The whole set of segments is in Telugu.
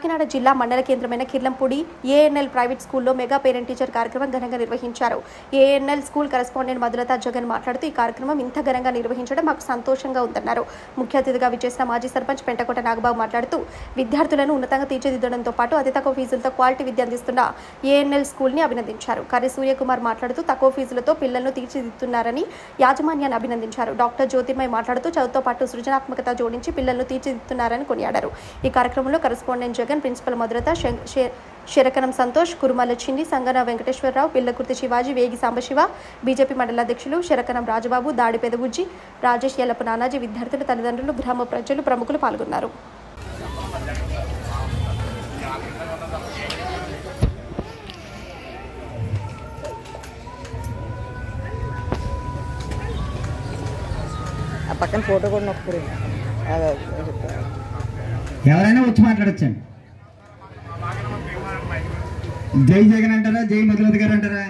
కాకినాడ జిల్లా మండల కేంద్రమైన కిర్లంపూడి ఏఎన్ఎల్ ప్రైవేట్ స్కూల్లో మెగా పేరెంట్ టీచర్ కార్యక్రమం ఘనంగా నిర్వహించారు. ANL school correspondent Madhulatha Jagan మాట్లాడుతూ ఈ కార్యక్రమం ఇంత ఘనంగా నిర్వహించడం మాకు సంతోషంగా ఉందన్నారు. ముఖ్య అతిథిగా విచ్చేసిన మాజీ సర్పంచ్ పెంటకోట నాగబాబు మాట్లాడుతూ విద్యార్థులను ఉన్నతంగా తీర్చిదిద్దడంతో పాటు అతి తక్కువ ఫీజులతో క్వాలిటీ విద్య అందిస్తున్న ఏఎన్ఎల్ స్కూల్ని అభినందించారు. కర్రి సూర్యకుమార్ మాట్లాడుతూ తక్కువ ఫీజులతో పిల్లలను తీర్చిదిద్దుతున్నారని యాజమాన్యాన్ని అభినందించారు. డాక్టర్ జ్యోతిర్మయ్ మాట్లాడుతూ చదువుతో పాటు సృజనాత్మకత జోడించి పిల్లలను తీర్చిదిద్దుతున్నారని కొనియాడారు. ఈ కార్యక్రమంలో కరెస్పాండెంట్ జగన్, ప్రిన్సిపల్ మధురత, శరకనం సంతోష్, కురుమల చిన్ని, సంగన వెంకటేశ్వరరావు, పిల్లకుర్తి శివాజీ, వేగి సాంబశివ, బీజేపీ మండల అధ్యక్షులు శరకనం రాజబాబు, దాడి పెదబుజ్జి, రాజేష్, యల్లప్ప నానాజీ, విద్యార్థులు, తల్లిదండ్రులు, గ్రామ ప్రజలు, ప్రముఖులు పాల్గొన్నారు. పక్కన ఫోటో కూడా నొక్కరు. ఎవరైనా వచ్చి మాట్లాడచ్చండి. జై జగన్ అంటారా, జై మధులత గారు అంటారా?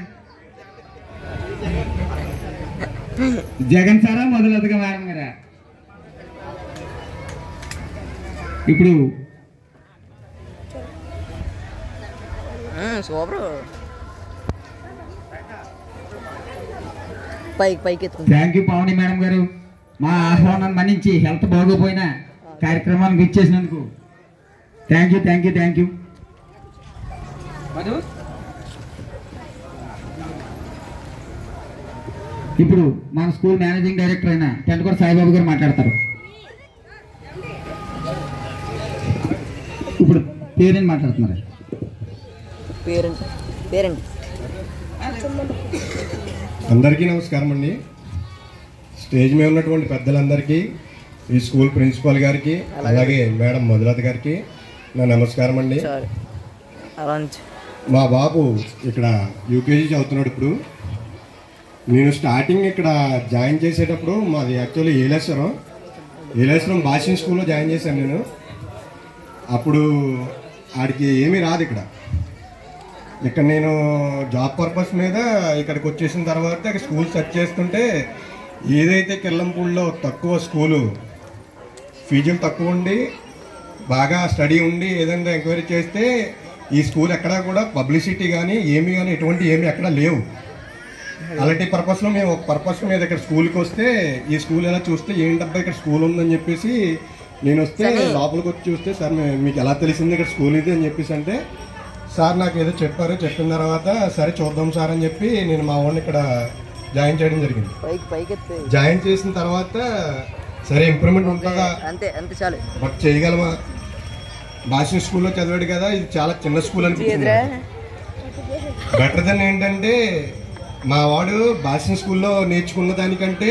జగన్ సారా, మధులత మేడం గారా? ఇప్పుడు సూపర్ పైకి థ్యాంక్ యూ పావని మేడం గారు, మా ఆహ్వానాన్ని మన్నించి హెల్త్ బాగోపోయినా కార్యక్రమానికి ఇచ్చేసినందుకు థ్యాంక్ యూ. ఇప్పుడు మన స్కూల్ మేనేజింగ్ డైరెక్టర్ అయిన పెంటకోట సాయిబాబు గారు మాట్లాడతారు. ఇప్పుడు పేరెంట్ మాట్లాడుతున్నారు. అందరికీ నమస్కారం అండి. స్టేజ్ మీద ఉన్నటువంటి పెద్దలందరికీ, ఈ స్కూల్ ప్రిన్సిపాల్ గారికి, అలాగే మేడం మధులత గారికి నా నమస్కారం అండి. మా బాబు ఇక్కడ యూకేజీ చదువుతున్నాడు. ఇప్పుడు నేను స్టార్టింగ్ ఇక్కడ జాయిన్ చేసేటప్పుడు మాది యాక్చువల్లీ ఏలేశ్వరం భాషిన్ స్కూల్లో జాయిన్ చేశాను నేను. అప్పుడు ఆడికి ఏమీ రాదు. ఇక్కడ నేను జాబ్ పర్పస్ మీద ఇక్కడికి వచ్చేసిన తర్వాత స్కూల్ సెర్చ్ చేస్తుంటే ఏదైతే కిర్లంపూడిలో తక్కువ స్కూలు, ఫీజులు తక్కువ ఉండి బాగా స్టడీ ఉండి ఏదైనా ఎంక్వైరీ చేస్తే ఈ స్కూల్ ఎక్కడా కూడా పబ్లిసిటీ కానీ ఎటువంటి ఏమీ ఎక్కడా లేవు. అలాంటి పర్పస్లో మేము ఒక పర్పస్ మీద ఇక్కడ స్కూల్కి వస్తే ఈ స్కూల్ ఎలా చూస్తే ఏంటబ్బా ఇక్కడ స్కూల్ ఉందని చెప్పేసి నేను వస్తే లోపలికి వచ్చి చూస్తే, సార్ మీకు ఎలా తెలిసింది ఇక్కడ స్కూల్ ఇది అని చెప్పేసి అంటే, సార్ నాకు ఏదో చెప్పిన తర్వాత సరే చూద్దాం సార్ అని చెప్పి నేను మా వాడిని ఇక్కడ జాయిన్ చేయడం జరిగింది. జాయిన్ చేసిన తర్వాత సరే ఇంప్రూవ్మెంట్ ఉంటుందా, బట్ చేయగలమా, భాష స్కూల్లో చదివాడు కదా, ఇది చాలా చిన్న స్కూల్ అనిపించింది. బెటర్ దెన్ ఏంటంటే మా వాడు భాష స్కూల్లో నేర్చుకున్న దానికంటే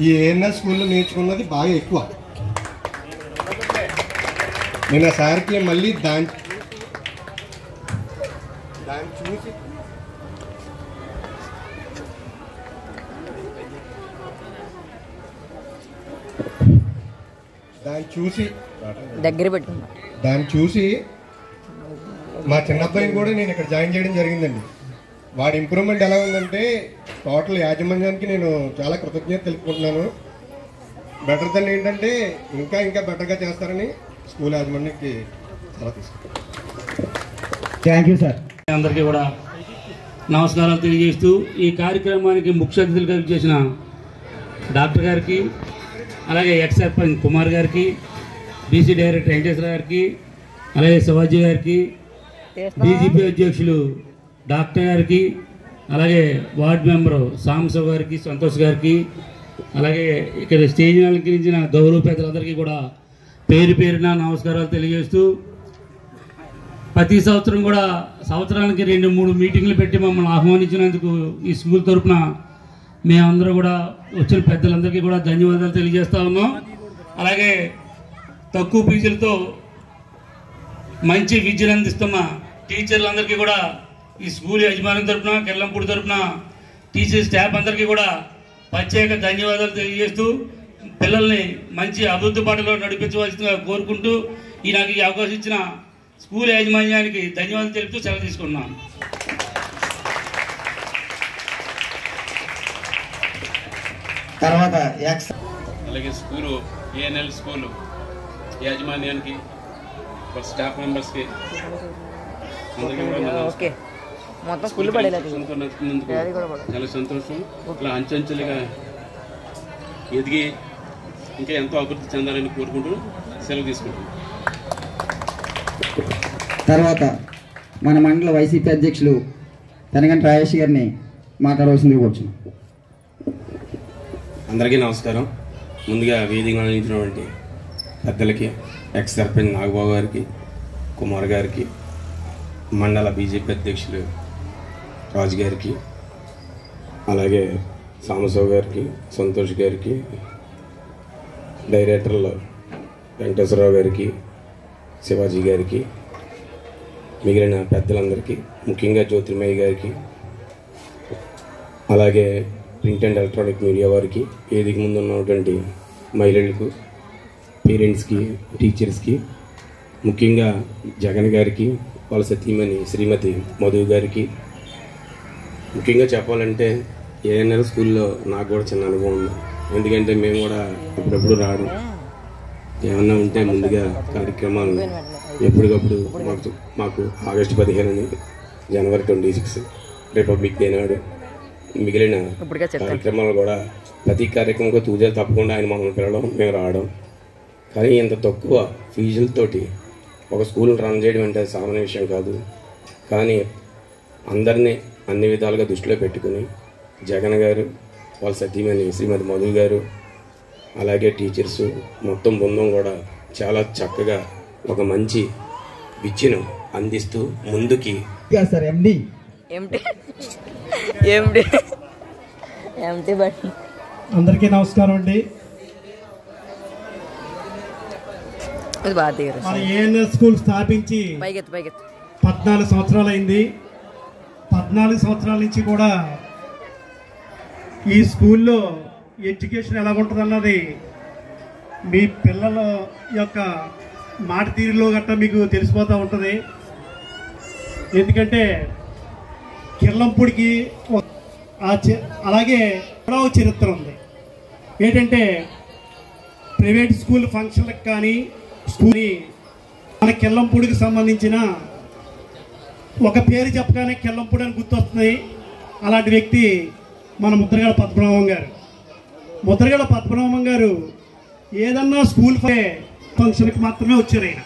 ఈ ఏఎన్ఎల్ స్కూల్లో నేర్చుకున్నది బాగా ఎక్కువ. నేను ఆ సార్కి మళ్ళీ దాన్ని చూసి దగ్గర పెట్టుకున్నా. దాన్ని చూసి మా చిన్నబ్బాయిని కూడా నేను ఇక్కడ జాయిన్ చేయడం జరిగిందండి. వాడి ఇంప్రూవ్మెంట్ ఎలా ఉందంటే టోటల్ యాజమాన్యానికి నేను చాలా కృతజ్ఞత తెలుపుకుంటున్నాను. బెటర్ దెన్ ఏంటంటే ఇంకా బెటర్గా చేస్తారని స్కూల్ యాజమాన్యానికి చాలా తీసుకుంటాను. Thank you sir. అందరికీ కూడా నమస్కారాలు తెలియజేస్తూ ఈ కార్యక్రమానికి ముఖ్య అతిథులుగా చేసిన డాక్టర్ గారికి, అలాగే ఎక్స్ సర్పంచ్ కుమార్ గారికి, బీసీ డైరెక్టర్ వెంకటేశ్వర గారికి, అలాగే శివాజీ గారికి, బీజేపీ అధ్యక్షులు డాక్టర్ గారికి, అలాగే వార్డు మెంబరు సాంబశివ గారికి, సంతోష్ గారికి, అలాగే ఇక్కడ స్టేజ్ అలంకరించిన గౌరవ పెద్దలందరికీ కూడా పేరున నమస్కారాలు తెలియజేస్తూ, ప్రతి సంవత్సరం కూడా సంవత్సరానికి 2-3 మీటింగ్లు పెట్టి మమ్మల్ని ఆహ్వానించినందుకు ఈ స్కూల్ తరఫున మేమందరూ కూడా వచ్చిన పెద్దలందరికీ కూడా ధన్యవాదాలు తెలియజేస్తూ ఉన్నాం. అలాగే తక్కువ ఫీజులతో మంచి విద్యను అందిస్తున్న టీచర్లందరికీ కూడా ఈ స్కూల్ యజమాని తరఫున, కిర్లంపూడి తరఫున టీచర్ స్టాఫ్ అందరికీ కూడా ప్రత్యేక ధన్యవాదాలు తెలియజేస్తూ పిల్లల్ని మంచి అభివృద్ధి బాటలో నడిపించవలసిందిగా కోరుకుంటూ నాకు ఈ అవకాశం ఇచ్చిన స్కూల్ యాజమాన్యానికి ధన్యవాదాలు తెలుపుతూ సెలవు తీసుకున్నాను. తర్వాత అలాగే స్కూలు ఏఎన్ఎల్ స్కూలు యాజమాన్యానికి స్టాఫ్ మెంబర్స్కి అందరికీ కూడా ఓకే మొత్తం స్కూల్ పడేలేదు సంతోషించినందుకు చాలా సంతోషం. ఇట్లా అంచెంచెలుగా ఎదిగి ఇంకా ఎంతో అభివృద్ధి చెందాలని కోరుకుంటూ సెలవు తీసుకుంటున్నాం. తర్వాత మన మండల వైసీపీ అధ్యక్షులు తనగంటి రాజేష్ గారిని మాట్లాడవలసింది కూర్చున్నాం. అందరికీ నమస్కారం. ముందుగా వేదిక అందించినటువంటి పెద్దలకి, ఎక్స్ సర్పంచ్ నాగబాబు గారికి, కుమార్ గారికి, మండల బీజేపీ అధ్యక్షులు రాజు గారికి, అలాగే సాంబశివ గారికి, సంతోష్ గారికి, డైరెక్టర్లు వెంకటేశ్వరరావు గారికి, శివాజీ గారికి, మిగిలిన పెద్దలందరికీ, ముఖ్యంగా జ్యోతిర్మయ్య గారికి, అలాగే ప్రింట్ అండ్ ఎలక్ట్రానిక్ మీడియా వారికి, వేదిక ముందు ఉన్నటువంటి మహిళలకు, పేరెంట్స్కి, టీచర్స్కి, ముఖ్యంగా జగన్ గారికి, వాళ్ళ సతీమణి శ్రీమతి మధు గారికి, ముఖ్యంగా చెప్పాలంటే ఏఎన్ఎల్ స్కూల్లో నాకు కూడా చిన్న అనుభవం ఉంది. ఎందుకంటే మేము కూడా అప్పుడప్పుడు రావడం, ఏమన్నా ఉంటే ముందుగా కార్యక్రమాలు ఎప్పటికప్పుడు మాకు ఆగస్టు 15 జనవరి 26 రిపబ్లిక్ డే నాడు మిగిలిన కార్యక్రమాలు కూడా ప్రతి కార్యక్రమంలో తూజాలు తప్పకుండా ఆయన మమ్మల్ని పిలవడం, మేము రావడం. కానీ ఇంత తక్కువ ఫీజులతోటి ఒక స్కూల్ రన్ చేయడం అంటే సామాన్య విషయం కాదు. కానీ అందరినీ అన్ని విధాలుగా దృష్టిలో పెట్టుకుని జగన్ గారు, వాళ్ళ సతీమణి శ్రీమతి మధు గారు, అలాగే టీచర్స్ మొత్తం బృందం కూడా చాలా చక్కగా ఒక మంచి విద్యను అందిస్తూ ముందుకి సార్ ఎండి అందరికీ నమస్కారం అండి. మన ఏఎన్ఎస్ స్కూల్ స్థాపించి 14 సంవత్సరాలు అయింది. 14 సంవత్సరాల నుంచి కూడా ఈ స్కూల్లో ఎడ్యుకేషన్ ఎలా ఉంటుంది అన్నది మీ పిల్లల యొక్క మాట తీరులో గట్టా మీకు తెలిసిపోతూ ఉంటుంది. ఎందుకంటే కిర్లంపూడికి అలాగే కూడా చరిత్ర ఉంది. ఏంటంటే ప్రైవేట్ స్కూల్ ఫంక్షన్లకు కానీ స్కూల్ మన కిర్లంపూడికి సంబంధించిన ఒక పేరు చెప్పగానే కిర్లంపూడి అని గుర్తొస్తుంది. అలాంటి వ్యక్తి మన ముద్రగడ పద్మనాభం గారు. ముద్రగడ పద్మనాభం గారు ఏదన్నా స్కూల్ ఫంక్షన్కి మాత్రమే వచ్చారు. ఆయన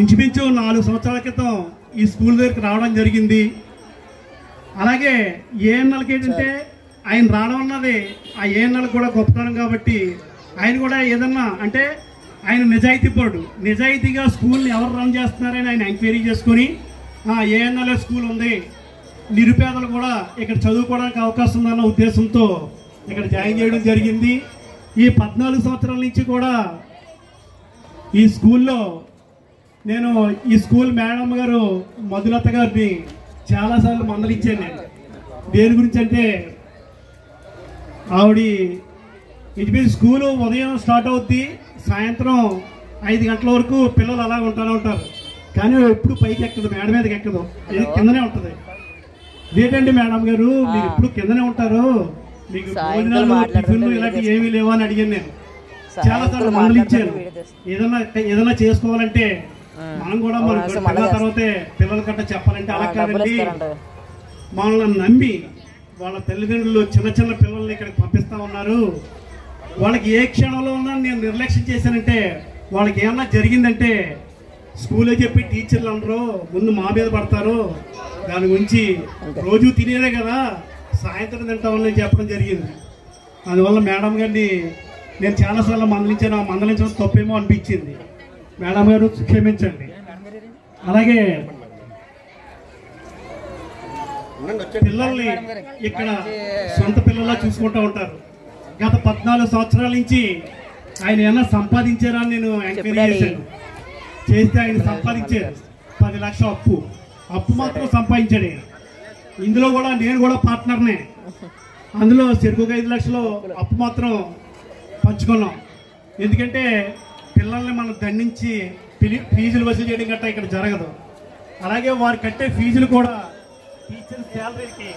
ఇంచుమించు 4 సంవత్సరాల క్రితం ఈ స్కూల్ దగ్గరికి రావడం జరిగింది. అలాగే ఏఎన్ఎల్కి ఏంటంటే ఆయన రావడం అన్నది ఆ ఏఎన్ఎల్ కూడా గొప్పతనం కాబట్టి ఆయన కూడా ఏదన్నా అంటే ఆయన నిజాయితీపరుడు. నిజాయితీగా స్కూల్ని ఎవరు రన్ చేస్తున్నారని ఆయన ఎంక్వైరీ చేసుకొని ఏఎన్ఎల్ స్కూల్ ఉంది, నిరుపేదలు కూడా ఇక్కడ చదువుకోవడానికి అవకాశం ఉందన్న ఉద్దేశంతో ఇక్కడ జాయిన్ చేయడం జరిగింది. ఈ 14 సంవత్సరాల నుంచి కూడా ఈ స్కూల్లో నేను ఈ స్కూల్ మేడం గారు మధులత గారిని చాలాసార్లు మందలించాను. నేను దేని గురించి అంటే ఆవిడ ఇది స్కూలు ఉదయం స్టార్ట్ అవుద్ది, సాయంత్రం 5 గంటల వరకు పిల్లలు అలా ఉంటానే ఉంటారు. కానీ ఎప్పుడు పైకి ఎక్కదు, మేడ మీదకి ఎక్కదు, ఇది కిందనే ఉంటుంది. ఇదేంటండి మేడం గారు మీరు ఎప్పుడు కిందనే ఉంటారు, మీకు భోజనాలు టిఫిన్లు ఇలాంటివి ఏమీ లేవా అని అడిగాను. నేను చాలాసార్లు మందలించాను. ఏదైనా చేసుకోవాలంటే మనం కూడా మన తర్వాతే పిల్లల కట్ట చెప్పాలంటే అలా కాదండి. మనల్ని నమ్మి వాళ్ళ తల్లిదండ్రులు చిన్న పిల్లల్ని ఇక్కడికి పంపిస్తా ఉన్నారు. వాళ్ళకి ఏ క్షణంలో ఉన్నా నేను నిర్లక్ష్యం చేశానంటే వాళ్ళకి ఏమన్నా జరిగిందంటే స్కూల్లో చెప్పి టీచర్లు అందరూ ముందు మా మీద పడతారు, దాని గురించి రోజు తినేదే కదా సాయంత్రం తింటామని చెప్పడం జరిగింది. అందువల్ల మేడం గారిని నేను చాలాసార్లు మందలించాను. ఆ మందలించడం తప్పేమో అనిపించింది. మేడం గారు క్షమించండి. అలాగే పిల్లల్ని ఇక్కడ సొంత పిల్లల్లా చూసుకుంటూ ఉంటారు. గత 14 సంవత్సరాల నుంచి ఆయన ఏమన్నా సంపాదించారా అని నేను ఎంక్వైరీ చేశాను. చేస్తే ఆయన సంపాదించారు 10 లక్షల అప్పు మాత్రం సంపాదించాడు ఆయన. ఇందులో కూడా నేను కూడా పార్ట్నర్నే. అందులో చెరుకు 5 లక్షలు అప్పు మాత్రం పంచుకున్నాం. ఎందుకంటే పిల్లల్ని మనం దండించి ఫీజులు వసూలు చేయడం గట్టా ఇక్కడ జరగదు. అలాగే వారు కట్టే ఫీజులు కూడా టీచర్ శాలరీకి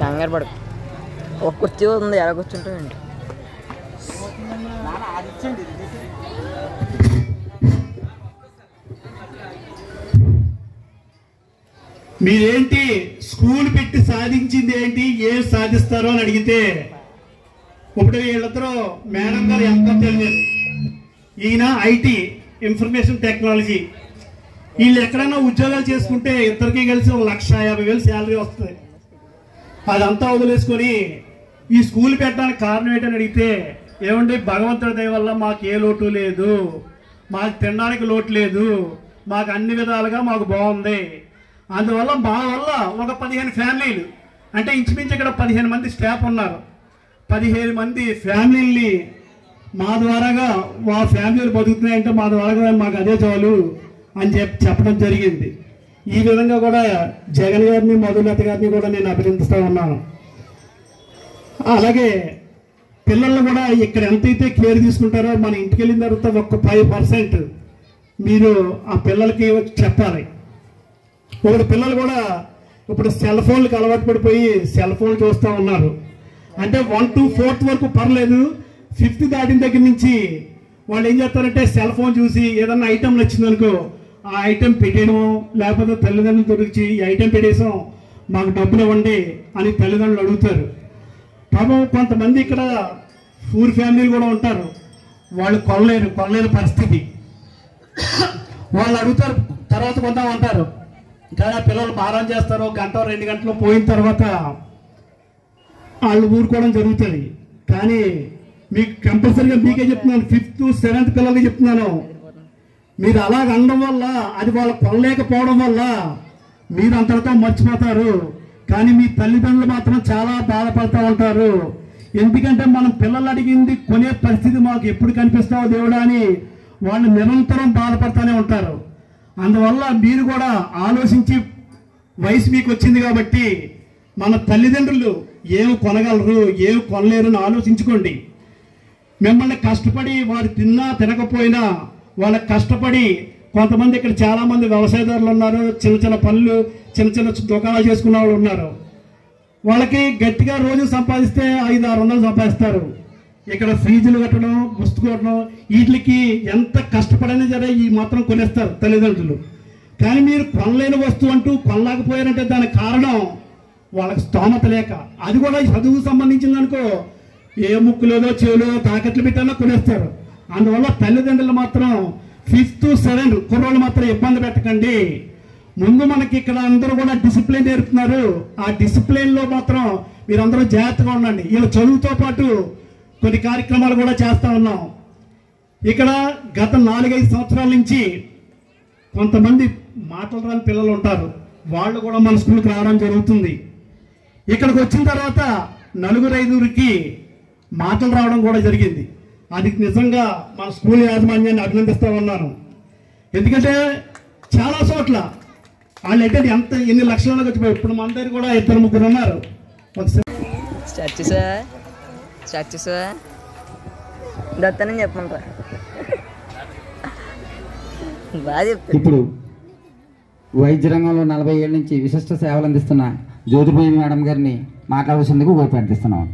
కంగారు పడు. ఒక కుర్చీ ఉంది, ఎలా కూర్చుంటామండి. మీరేంటి స్కూల్ పెట్టి సాధించింది ఏంటి, ఏం సాధిస్తారో అని అడిగితే ఇప్పుడు వీళ్ళిద్దరూ మేడం గారు ఎంత తెలియదు, ఈయన ఐటీ ఇన్ఫర్మేషన్ టెక్నాలజీ. వీళ్ళు ఎక్కడైనా ఉద్యోగాలు చేసుకుంటే ఇద్దరికి కలిసి 1,50,000 శాలరీ వస్తుంది. అదంతా వదిలేసుకొని ఈ స్కూల్ పెట్టడానికి కారణం ఏంటని అడిగితే, ఏమండి భగవంతుడి దయ వల్ల మాకు ఏ లోటు లేదు, మాకు తినడానికి లోటు లేదు, మాకు అన్ని విధాలుగా మాకు బాగుంది, అందువల్ల మా వల్ల ఒక 15 ఫ్యామిలీలు, అంటే ఇంచుమించు ఇక్కడ 15 మంది స్టాఫ్ ఉన్నారు, 15 మంది ఫ్యామిలీని మా ద్వారాగా మా ఫ్యామిలీలు బతుకుతున్నాయంటే మా ద్వారాగా మాకు అదే చాలు అని చెప్పడం జరిగింది. ఈ విధంగా కూడా జగన్ గారిని మధులత గారిని కూడా నేను అభినందిస్తూ ఉన్నాను. అలాగే పిల్లల్ని కూడా ఇక్కడ ఎంతైతే కేర్ తీసుకుంటారో మన ఇంటికి వెళ్ళిన తర్వాత ఒక 5% మీరు ఆ పిల్లలకి చెప్పాలి. ఒకటి పిల్లలు కూడా ఇప్పుడు సెల్ ఫోన్లకు అలవాటు పడిపోయి సెల్ ఫోన్ చూస్తూ ఉన్నారు. అంటే 1 to 4th వరకు పర్లేదు, 5th దాటిన దగ్గర నుంచి వాళ్ళు ఏం చేస్తారంటే సెల్ ఫోన్ చూసి ఏదన్నా ఐటెం నచ్చిందనుకో ఆ ఐటెం పెట్టేయడం, లేకపోతే తల్లిదండ్రులు దొరికి ఈ ఐటెం పెట్టేసాం మాకు డబ్బులు ఇవ్వండి అని తల్లిదండ్రులు అడుగుతారు. పాపం కొంతమంది ఇక్కడ పూర్ ఫ్యామిలీలు కూడా ఉంటారు, వాళ్ళు కొనలేని పరిస్థితి, వాళ్ళు అడుగుతారు తర్వాత కొందామంటారు. కానీ ఆ పిల్లలు మారం చేస్తారు, 1-2 గంటలు పోయిన తర్వాత వాళ్ళు ఊరుకోవడం జరుగుతుంది. కానీ మీకు కంపల్సరీగా మీకే చెప్తున్నాను, 5th, 7th పిల్లలకి చెప్తున్నాను, మీరు అలాగ అనడం వల్ల అది వాళ్ళు కొనలేకపోవడం వల్ల మీరు అంతటితో మర్చిపోతారు. కానీ మీ తల్లిదండ్రులు మాత్రం చాలా బాధపడుతూ ఉంటారు. ఎందుకంటే మనం పిల్లలు అడిగింది కొనే పరిస్థితి మాకు ఎప్పుడు కనిపిస్తావో దేవుడా అని వాళ్ళు నిరంతరం బాధపడుతూనే ఉంటారు. అందువల్ల మీరు కూడా ఆలోచించి, వయసు మీకు వచ్చింది కాబట్టి మన తల్లిదండ్రులు ఏమి కొనగలరు ఏమి కొనలేరు అని ఆలోచించుకోండి. మిమ్మల్ని కష్టపడి వారు తిన్నా తినకపోయినా వాళ్ళకి కష్టపడి, కొంతమంది ఇక్కడ చాలామంది వ్యవసాయదారులు ఉన్నారు, చిన్న పనులు చిన్న దుకాణాలు చేసుకున్న వాళ్ళు ఉన్నారు. వాళ్ళకి గట్టిగా రోజు సంపాదిస్తే 500-600 సంపాదిస్తారు. ఇక్కడ ఫీజులు కట్టడం, పుస్తకం వీటికి ఎంత కష్టపడైనా సరే ఈ మాత్రం కొనేస్తారు తల్లిదండ్రులు. కానీ మీరు కొనలేని వస్తువు అంటూ కొనలేకపోయారంటే దానికి కారణం వాళ్ళకి స్తోమత లేక. అది కూడా చదువుకు సంబంధించింది అనుకో, ఏ ముక్కులేదో చెవులో తాకట్లు పెట్టానో కొనేస్తారు. అందువల్ల తల్లిదండ్రులు మాత్రం 5th, 7th కుర్రోళ్ళు మాత్రం ఇబ్బంది పెట్టకండి. ముందు మనకి ఇక్కడ అందరూ కూడా డిసిప్లిన్ నేర్పుతున్నారు, ఆ డిసిప్లిన్లో మాత్రం మీరందరూ జాగ్రత్తగా ఉండండి. ఇలా చదువుతో పాటు కొన్ని కార్యక్రమాలు కూడా చేస్తూ ఉన్నాం. ఇక్కడ గత 4-5 సంవత్సరాల నుంచి కొంతమంది మాటలు రాని పిల్లలు ఉంటారు, వాళ్ళు కూడా మన స్కూల్కి రావడం జరుగుతుంది. ఇక్కడికి వచ్చిన తర్వాత 4-5కి మాటలు రావడం కూడా జరిగింది. అది నిజంగా మన స్కూల్ యాజమాన్యాన్ని అభినందిస్తూ ఉన్నాను. ఎందుకంటే చాలా చోట్ల వాళ్ళు అయితే ఎన్ని లక్షలలో వచ్చిపోయి, ఇప్పుడు మన దగ్గర కూడా 2-3 ఉన్నారు. స్టాచ్యూసా దత్తనని చెప్పమంటారా? బాగా చెప్తారు. ఇప్పుడు వైద్య రంగంలో 40 ఏళ్ళ నుంచి విశిష్ట సేవలు అందిస్తున్న జ్యోతిబాయి మేడం గారిని మాట్లాడాల్సిందుకు కోరిస్తున్నాం.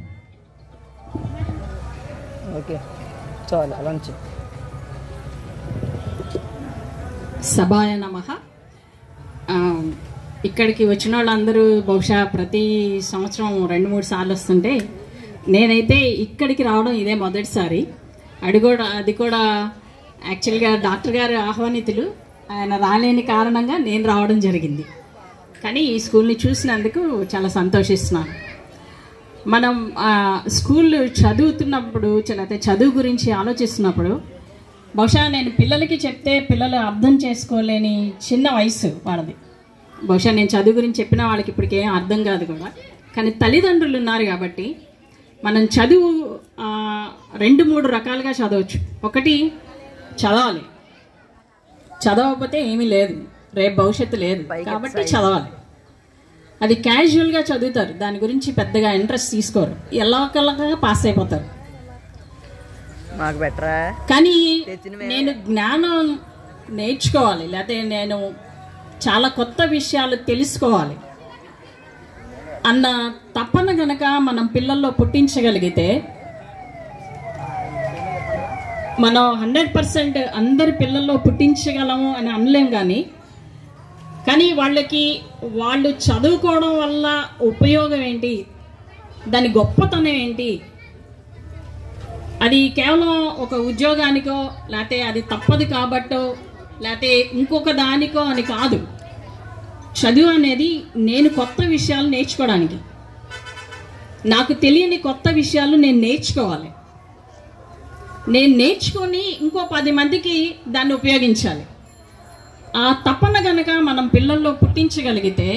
ఓకే, చాలు లంచ్. సభాయ నమః. ఇక్కడికి వచ్చిన వాళ్ళందరూ బహుశా ప్రతి సంవత్సరం 2-3 సార్లు వస్తుంటే, నేనైతే ఇక్కడికి రావడం ఇదే మొదటిసారి. అది కూడా యాక్చువల్గా డాక్టర్ గారు ఆహ్వానితులు, ఆయన రాలేని కారణంగా నేను రావడం జరిగింది. కానీ ఈ స్కూల్ని చూసినందుకు చాలా సంతోషిస్తున్నాను. మనం స్కూల్ చదువుతున్నప్పుడు, లేకపోతే చదువు గురించి ఆలోచిస్తున్నప్పుడు, బహుశా నేను పిల్లలకి చెప్తే పిల్లలు అర్థం చేసుకోలేని చిన్న వయసు వాళ్ళది. బహుశా నేను చదువు గురించి చెప్పిన వాళ్ళకి ఇప్పటికేం అర్థం కాదు కూడా. కానీ తల్లిదండ్రులు ఉన్నారు కాబట్టి మనం చదువు 2-3 రకాలుగా చదవచ్చు. ఒకటి, చదవాలి, చదవకపోతే ఏమీ లేదు, రేపు భవిష్యత్తు లేదు కాబట్టి చదవాలి. అది క్యాజువల్గా చదువుతారు, దాని గురించి పెద్దగా ఇంట్రెస్ట్ తీసుకోరు, ఎల్లకల్లాగా పాస్ అయిపోతారు. మాకు బెటరా. కానీ నేను జ్ఞానం నేర్చుకోవాలి, లేకపోతే నేను చాలా కొత్త విషయాలు తెలుసుకోవాలి, అన్న తపన గనక మనం పిల్లల్లో పుట్టించగలిగితే మనం 100% అందరి పిల్లల్లో పుట్టించగలము అని అనలేం. కానీ వాళ్ళు చదువుకోవడం వల్ల ఉపయోగం ఏంటి, దాని గొప్పతనం ఏంటి, అది కేవలం ఒక ఉద్యోగానికో లేకపోతే అది తప్పదు కాబట్టో లేకపోతే ఇంకొక దానికో అని కాదు. చదువు అనేది నేను కొత్త విషయాలు నేర్చుకోవడానికి, నాకు తెలియని కొత్త విషయాలు నేను నేర్చుకోవాలి, నేను నేర్చుకొని ఇంకో 10 మందికి దాన్ని ఉపయోగించాలి. ఆ తపన గనక మనం పిల్లల్లో పుట్టించగలిగితే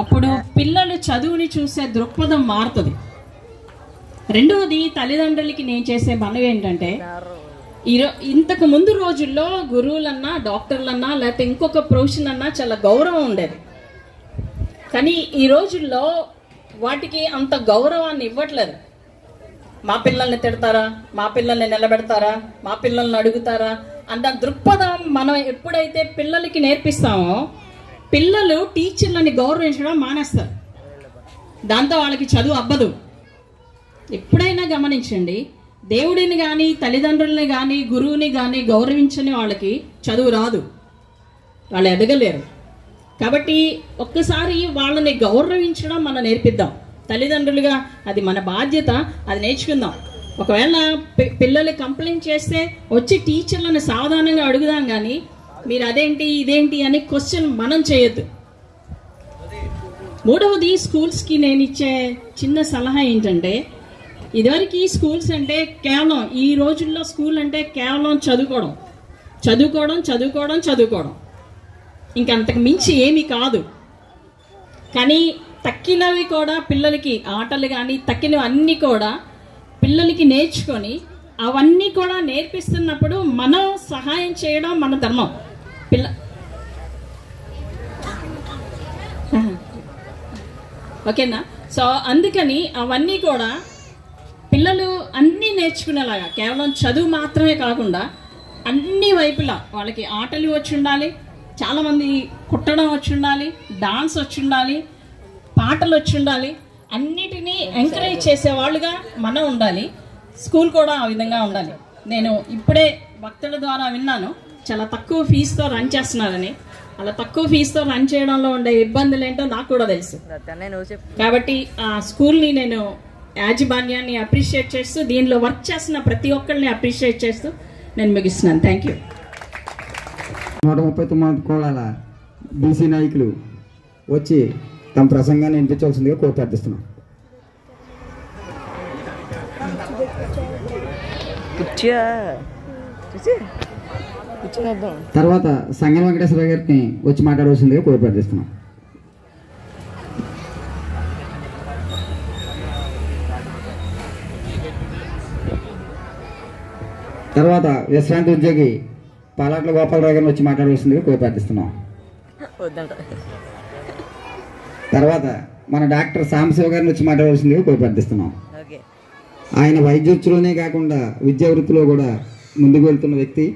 అప్పుడు పిల్లలు చదువుని చూసే దృక్పథం మారుతుంది. రెండవది, తల్లిదండ్రులకి నేను చేసే మనవి ఏంటంటే, ఇంతకు ముందు రోజుల్లో గురువులన్నా డాక్టర్లన్నా లేకపోతే ఇంకొక ప్రొఫెషన్ అన్నా చాలా గౌరవం ఉండేది. కానీ ఈ రోజుల్లో వాటికి అంత గౌరవాన్ని ఇవ్వట్లేదు. మా పిల్లల్ని తిడతారా, మా పిల్లల్ని నిలబెడతారా, మా పిల్లల్ని అడుగుతారా అంత దృక్పథం మనం ఎప్పుడైతే పిల్లలకి నేర్పిస్తామో పిల్లలు టీచర్లని గౌరవించడం మానేస్తారు. దాంతో వాళ్ళకి చదువు అబ్బదు. ఎప్పుడైనా గమనించండి, దేవుడిని కానీ తల్లిదండ్రులని కానీ గురువుని కానీ గౌరవించని వాళ్ళకి చదువు రాదు, వాళ్ళు ఎదగలేరు. కాబట్టి ఒక్కసారి వాళ్ళని గౌరవించడం మనం నేర్పిద్దాం. తల్లిదండ్రులుగా అది మన బాధ్యత, అది నేర్చుకుందాం. ఒకవేళ పిల్లలు కంప్లైంట్ చేస్తే వచ్చి టీచర్లను సావధానంగా అడుగుదాం, కానీ మీరు అదేంటి ఇదేంటి అని క్వశ్చన్ మనం చేయొద్దు. మూడవది, స్కూల్స్కి నేను ఇచ్చే చిన్న సలహా ఏంటంటే, ఇదివరకు స్కూల్స్ అంటే కేవలం, ఈ రోజుల్లో స్కూల్ అంటే కేవలం చదువుకోవడం చదువుకోవడం చదువుకోవడం చదువుకోవడం, ఇంకంతకు మించి ఏమీ కాదు. కానీ తక్కినవి కూడా పిల్లలకి, ఆటలు కానీ తక్కినవి అన్నీ కూడా పిల్లలకి నేర్చుకొని అవన్నీ కూడా నేర్పిస్తున్నప్పుడు మనం సహాయం చేయడం మన ధర్మం. ఓకేనా? సో అందుకని అవన్నీ కూడా పిల్లలు అన్నీ నేర్చుకునేలాగా, కేవలం చదువు మాత్రమే కాకుండా అన్ని వైపులా వాళ్ళకి ఆటలు వచ్చి ఉండాలి, చాలామంది కుట్టడం వచ్చి ఉండాలి, డాన్స్ వచ్చి ఉండాలి, పాటలు వచ్చి ఉండాలి, అన్నిటినీ ఎంకరేజ్ చేసేవాళ్ళుగా మనం ఉండాలి. స్కూల్ కూడా ఆ విధంగా ఉండాలి. నేను ఇప్పుడే భక్తుల ద్వారా విన్నాను, చాలా తక్కువ ఫీజుతో రన్ చేస్తున్నారని. అలా తక్కువ ఫీజుతో రన్ చేయడంలో ఉండే ఇబ్బందులు ఏంటో నాకు కూడా తెలుసు. కాబట్టి ఆ స్కూల్ని నేను యాజమాన్యాన్ని అప్రిషియేట్ చేస్తూ, దీనిలో వర్క్ చేస్తున్న ప్రతి ఒక్కరిని అప్రిషియేట్ చేస్తూ నేను ముగిస్తున్నాను. Thank you. 139 కోళ్ళ బీసీ నాయకులు వచ్చి తమ ప్రసంగాన్ని వినిపించవలసిందిగా కోరుతున్నాం. తర్వాత సంగం వెంకటేశ్వర గారిని వచ్చి మాట్లాడవలసిందిగా కోరుతున్నాం. తర్వాత విశ్రాంతి ఉద్యోగి పాలాట్ల గోపాలరావు గారిని వచ్చి మాట్లాడవలసిందిగా కోరుతున్నాం. తర్వాత మన డాక్టర్ సాంబశివ గారిని వచ్చి మాట్లాడవలసిందిగా కోరుతున్నాం. ఆయన వైద్య వృత్తిలోనే కాకుండా విద్యా వృత్తిలో కూడా ముందుకు వెళ్తున్న వ్యక్తి.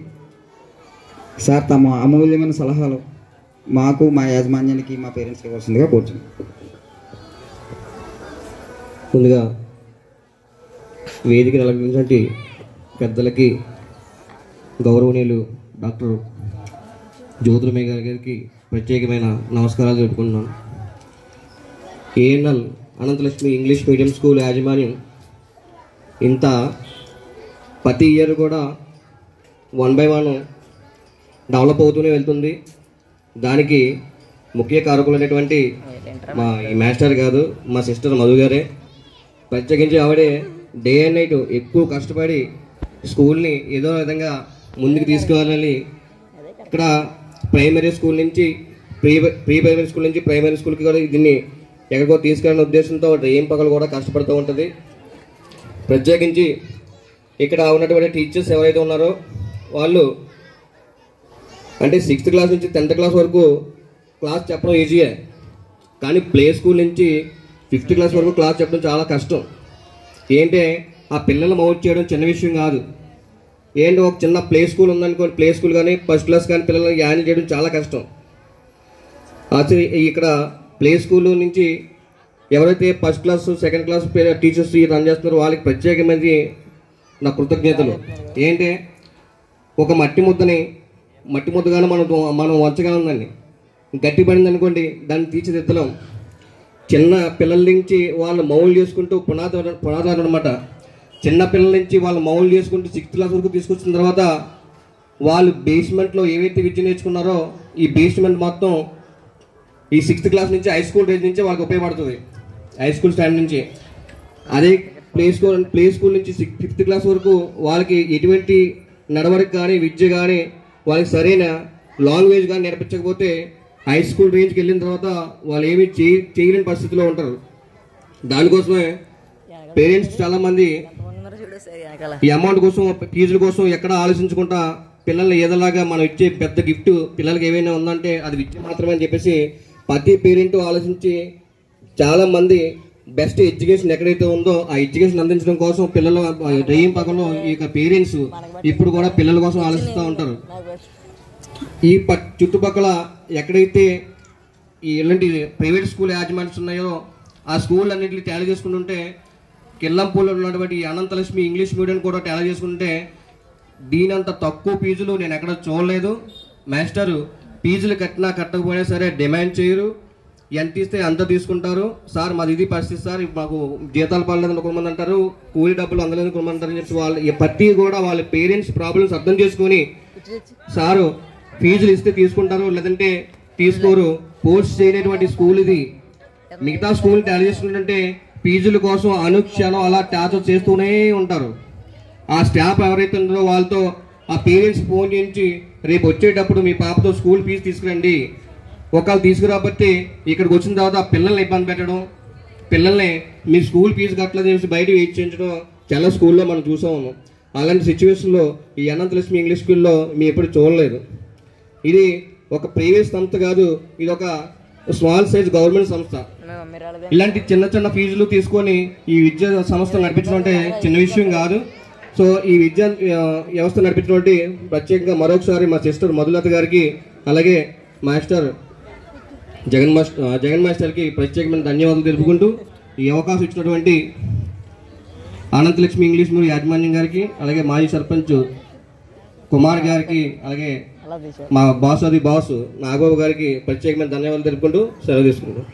సార్ తమ అమూల్యమైన సలహాలు మాకు, మా యాజమాన్యానికి, మా పేరెంట్స్కి ఇవ్వాల్సిందిగా కోరుతున్నాం. ముందుగా వేదిక అలంకరించినటువంటి పెద్దలకి, గౌరవనీయులు డాక్టర్ జ్యోతిర్మయ్య గారికి ప్రత్యేకమైన నమస్కారాలు చెప్పుకుంటున్నాను. A N L Ananthalakshmi English medium school యాజమాన్యం ఇంత ప్రతి ఇయర్ కూడా 1 by 1 డెవలప్ అవుతూనే వెళ్తుంది. దానికి ముఖ్య కారకులైనటువంటి మా ఈ మాస్టర్ కాదు, మా సిస్టర్ మధు గారే. ప్రత్యేకించి ఆవిడే డే అండ్ నైట్ ఎక్కువ కష్టపడి స్కూల్ని ఏదో విధంగా ముందుకు తీసుకువెళ్ళాలి. ఇక్కడ ప్రైమరీ స్కూల్ నుంచి ప్రీ ప్రైమరీ స్కూల్ నుంచి ప్రైమరీ స్కూల్కి కూడా దీన్ని ఎక్కడికో తీసుకెళ్ళిన ఉద్దేశంతో ఏం పగలు కూడా కష్టపడుతూ ఉంటుంది. ప్రత్యేకించి ఇక్కడ ఉన్నటువంటి టీచర్స్ ఎవరైతే ఉన్నారో వాళ్ళు అంటే 6th క్లాస్ నుంచి 10th క్లాస్ వరకు క్లాస్ చెప్పడం ఈజీయే, కానీ ప్లే స్కూల్ నుంచి 5th క్లాస్ వరకు క్లాస్ చెప్పడం చాలా కష్టం. ఏంటంటే ఆ పిల్లలు మౌట్ చేయడం చిన్న విషయం కాదు. ఏంటి ఒక చిన్న ప్లే స్కూల్ ఉందనుకోండి, ప్లే స్కూల్ కానీ ఫస్ట్ క్లాస్ కానీ పిల్లల్ని హ్యాండిల్ చేయడం చాలా కష్టం. అసలు ఇక్కడ ప్లే స్కూల్ నుంచి ఎవరైతే first class second class teachers run చేస్తున్నారో వాళ్ళకి ప్రత్యేకమైనది నా కృతజ్ఞతలు. ఏంటి, ఒక మట్టి ముద్దగానే మనం వంచగలందండి. గట్టిపడింది అనుకోండి, దాన్ని తీర్చిదిద్దలేం. చిన్న పిల్లల నుంచి వాళ్ళు మౌలు చేసుకుంటూ పునాదారు అనమాట. చిన్న పిల్లల నుంచి వాళ్ళు మౌలు చేసుకుంటూ 6th క్లాస్ వరకు తీసుకొచ్చిన తర్వాత వాళ్ళు బేస్మెంట్లో ఏవైతే విద్య నేర్చుకున్నారో ఈ బేస్మెంట్ మొత్తం ఈ 6th క్లాస్ నుంచి హై స్కూల్ రేంజ్ నుంచి వాళ్ళకి ఉపయోగపడుతుంది. హై స్కూల్ స్టాండ్ నుంచి. అదే ప్లే స్కూల్ నుంచి 5th క్లాస్ వరకు వాళ్ళకి ఎటువంటి నడవడిక కానీ విద్య కానీ వాళ్ళకి సరైన లాంగ్వేజ్ కానీ నేర్పించకపోతే హై స్కూల్ రేంజ్కి వెళ్ళిన తర్వాత వాళ్ళు ఏమీ చేయలేని పరిస్థితిలో ఉంటారు. దానికోసమే పేరెంట్స్ చాలామంది ఈ అమౌంట్ కోసం ఫీజుల కోసం ఎక్కడ ఆలోచించకుండా పిల్లల్ని ఏదోలాగా మనం ఇచ్చే పెద్ద గిఫ్ట్ పిల్లలకి ఏమైనా ఉందంటే అది విద్య మాత్రమే అని చెప్పేసి ప్రతి పేరెంట్ ఆలోచించి చాలామంది బెస్ట్ ఎడ్యుకేషన్ ఎక్కడైతే ఉందో ఆ ఎడ్యుకేషన్ అందించడం కోసం పిల్లలు రేయం పక్కలో ఈ పేరెంట్స్ ఇప్పుడు కూడా పిల్లల కోసం ఆలోచిస్తూ ఉంటారు. ఈ చుట్టుపక్కల ఎక్కడైతే ఇలాంటి ప్రైవేట్ స్కూల్ యాజమాన్యాలు ఉన్నాయో ఆ స్కూల్ అన్నింటినీ తయారు చేసుకుంటుంటే కిల్లంపూర్లో ఉన్నటువంటి అనంతలక్ష్మి ఇంగ్లీష్ మీడియం కూడా తయారు చేసుకుంటే దీనంత తక్కువ ఫీజులు నేను ఎక్కడ చూడలేదు. మాస్టరు ఫీజులు కట్టకపోయినా సరే డిమాండ్ చేయరు. ఎంత ఇస్తే అంత తీసుకుంటారు. సార్ మాది ఇది పరిస్థితి సార్, మాకు జీతాలు పడలేదు కొంతమంది అంటారు, కూలీ డబ్బులు అందలేదు కొంతమంది అంటారు అని చెప్పి వాళ్ళు ప్రతి కూడా వాళ్ళ పేరెంట్స్ ప్రాబ్లమ్స్ అర్థం చేసుకొని సారు ఫీజులు ఇస్తే తీసుకుంటారు, లేదంటే తీసుకోరు. పోస్ట్ చేయనటువంటి స్కూల్ ఇది. మిగతా స్కూల్ తయారు చేసుకుంటుంటే ఫీజుల కోసం అనుక్షణం అలా టార్చర్ చేస్తూనే ఉంటారు. ఆ స్టాఫ్ ఎవరైతే ఉన్నారో వాళ్ళతో ఆ పేరెంట్స్ ఫోన్ చేయించి రేపు వచ్చేటప్పుడు మీ పాపతో స్కూల్ ఫీజు తీసుకురండి, ఒకవేళ తీసుకురాబట్టి ఇక్కడికి వచ్చిన తర్వాత పిల్లల్ని ఇబ్బంది పెట్టడం, పిల్లల్ని మీ స్కూల్ ఫీజు కట్టలేదు చేసి బయట వెయిట్ చేయించడం చాలా స్కూల్లో మనం చూసాము. అలాంటి సిచ్యువేషన్లో ఈ అనంతలక్ష్మి ఇంగ్లీష్ స్కూల్లో మేము ఎప్పుడు చూడలేదు. ఇది ఒక ప్రైవేట్ సంస్థ కాదు, ఇది ఒక స్మాల్ సైజ్ గవర్నమెంట్ సంస్థ. ఇలాంటి చిన్న చిన్న ఫీజులు తీసుకొని ఈ విద్యా సంస్థ నడిపించడం అంటే చిన్న విషయం కాదు. సో ఈ విద్యా వ్యవస్థ నడిపించినటువంటి ప్రత్యేకంగా మరొకసారి మా సిస్టర్ మధులత గారికి అలాగే మాస్టర్ జగన్ మాస్టర్కి ప్రత్యేకమైన ధన్యవాదాలు తెలుపుకుంటూ ఈ అవకాశం ఇచ్చినటువంటి అనంతలక్ష్మి ఇంగ్లీష్ మీడియం యాజమాన్యం గారికి అలాగే మాజీ సర్పంచ్ కుమార్ గారికి అలాగే మా బాస్ నాగబాబు గారికి ప్రత్యేకమైన ధన్యవాదాలు తెలుపుకుంటూ సెలవు తీసుకుంటాం.